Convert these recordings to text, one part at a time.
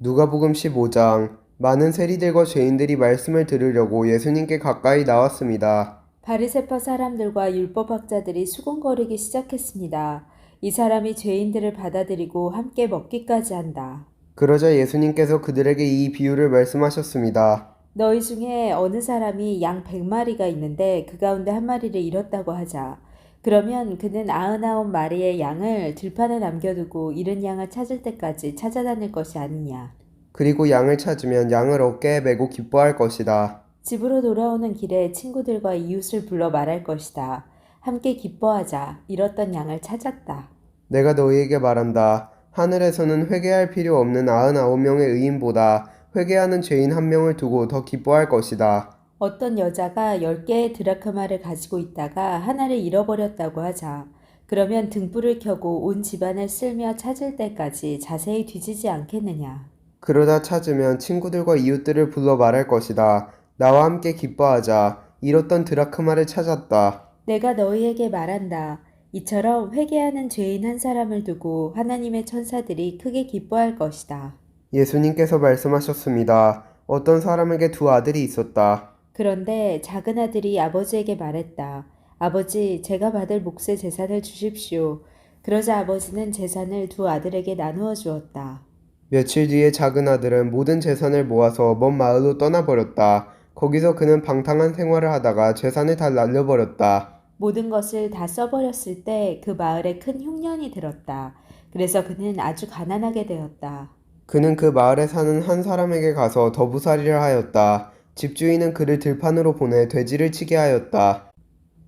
누가복음 15장. 많은 세리들과 죄인들이 말씀을 들으려고 예수님께 가까이 나왔습니다. 바리새파 사람들과 율법학자들이 수군거리기 시작했습니다. 이 사람이 죄인들을 받아들이고 함께 먹기까지 한다. 그러자 예수님께서 그들에게 이 비유를 말씀하셨습니다. 너희 중에 어느 사람이 양 100마리가 있는데 그 가운데 한 마리를 잃었다고 하자. 그러면 그는 99마리의 양을 들판에 남겨두고 잃은 양을 찾을 때까지 찾아다닐 것이 아니냐. 그리고 양을 찾으면 양을 어깨에 메고 기뻐할 것이다. 집으로 돌아오는 길에 친구들과 이웃을 불러 말할 것이다. 함께 기뻐하자. 잃었던 양을 찾았다. 내가 너희에게 말한다. 하늘에서는 회개할 필요 없는 99명의 의인보다 회개하는 죄인 한 명을 두고 더 기뻐할 것이다. 어떤 여자가 10개의 드라크마를 가지고 있다가 하나를 잃어버렸다고 하자. 그러면 등불을 켜고 온 집안을 쓸며 찾을 때까지 자세히 뒤지지 않겠느냐. 그러다 찾으면 친구들과 이웃들을 불러 말할 것이다. 나와 함께 기뻐하자. 잃었던 드라크마를 찾았다. 내가 너희에게 말한다. 이처럼 회개하는 죄인 한 사람을 두고 하나님의 천사들이 크게 기뻐할 것이다. 예수님께서 말씀하셨습니다. 어떤 사람에게 두 아들이 있었다. 그런데 작은 아들이 아버지에게 말했다. 아버지, 제가 받을 몫의 재산을 주십시오. 그러자 아버지는 재산을 두 아들에게 나누어 주었다. 며칠 뒤에 작은 아들은 모든 재산을 모아서 먼 마을로 떠나버렸다. 거기서 그는 방탕한 생활을 하다가 재산을 다 날려버렸다. 모든 것을 다 써버렸을 때 그 마을에 큰 흉년이 들었다. 그래서 그는 아주 가난하게 되었다. 그는 그 마을에 사는 한 사람에게 가서 더부살이를 하였다. 집주인은 그를 들판으로 보내 돼지를 치게 하였다.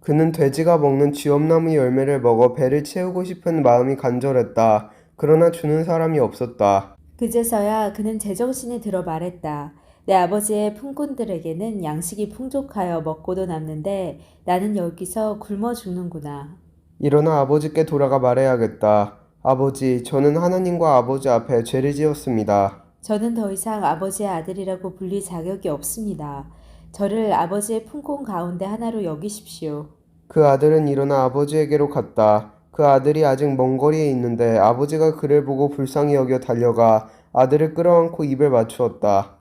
그는 돼지가 먹는 쥐엄나무 열매를 먹어 배를 채우고 싶은 마음이 간절했다. 그러나 주는 사람이 없었다. 그제서야 그는 제정신이 들어 말했다. 내 아버지의 품꾼들에게는 양식이 풍족하여 먹고도 남는데 나는 여기서 굶어 죽는구나. 일어나 아버지께 돌아가 말해야겠다. 아버지, 저는 하나님과 아버지 앞에 죄를 지었습니다. 저는 더 이상 아버지의 아들이라고 불릴 자격이 없습니다. 저를 아버지의 품꾼 가운데 하나로 여기십시오. 그 아들은 일어나 아버지에게로 갔다. 그 아들이 아직 먼 거리에 있는데 아버지가 그를 보고 불쌍히 여겨 달려가 아들을 끌어안고 입을 맞추었다.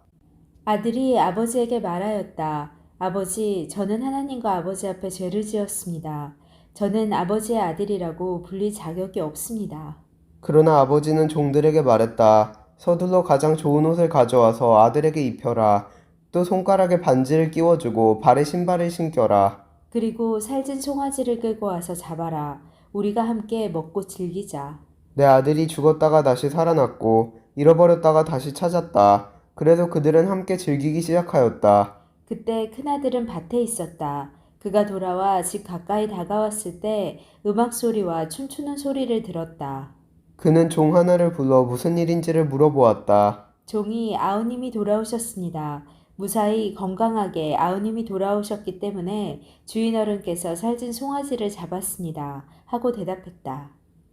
아들이 아버지에게 말하였다. 아버지, 저는 하나님과 아버지 앞에 죄를 지었습니다. 저는 아버지의 아들이라고 불릴 자격이 없습니다. 그러나 아버지는 종들에게 말했다. 서둘러 가장 좋은 옷을 가져와서 아들에게 입혀라. 또 손가락에 반지를 끼워주고 발에 신발을 신겨라. 그리고 살찐 송아지를 끌고 와서 잡아라. 우리가 함께 먹고 즐기자. 내 아들이 죽었다가 다시 살아났고 잃어버렸다가 다시 찾았다. 그래서 그들은 함께 즐기기 시작하였다. 그때 큰아들은 밭에 있었다. 그가 돌아와 집 가까이 다가왔을 때 음악 소리와 춤추는 소리를 들었다. 그는 종 하나를 불러 무슨 일인지를 물어보았다. 종이 아우님이 돌아오셨습니다. 무사히 건강하게 아우님이 돌아오셨기 때문에 주인 어른께서 살찐 송아지를 잡았습니다. 하고 대답했다.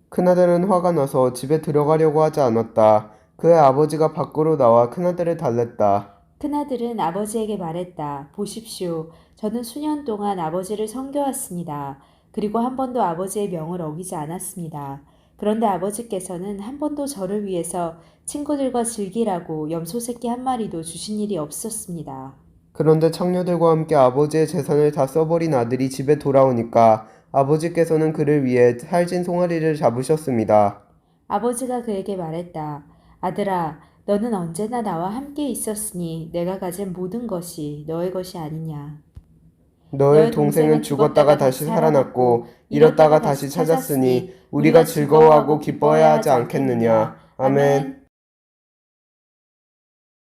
큰아들은 화가 나서 집에 들어가려고 하지 않았다. 그의 아버지가 밖으로 나와 큰아들을 달랬다. 큰아들은 아버지에게 말했다. 보십시오. 저는 수년 동안 아버지를 섬겨왔습니다. 그리고 한 번도 아버지의 명을 어기지 않았습니다. 그런데 아버지께서는 한 번도 저를 위해서 친구들과 즐기라고 염소 새끼 한 마리도 주신 일이 없었습니다. 그런데 창녀들과 함께 아버지의 재산을 다 써버린 아들이 집에 돌아오니까 아버지께서는 그를 위해 살찐 송아리를 잡으셨습니다. 아버지가 그에게 말했다. 아들아, 너는 언제나 나와 함께 있었으니 내가 가진 모든 것이 너의 것이 아니냐. 너의 동생은 죽었다가 다시 살아났고 잃었다가 다시 찾았으니 우리가 즐거워하고 기뻐해야 하지 않겠느냐. 아멘.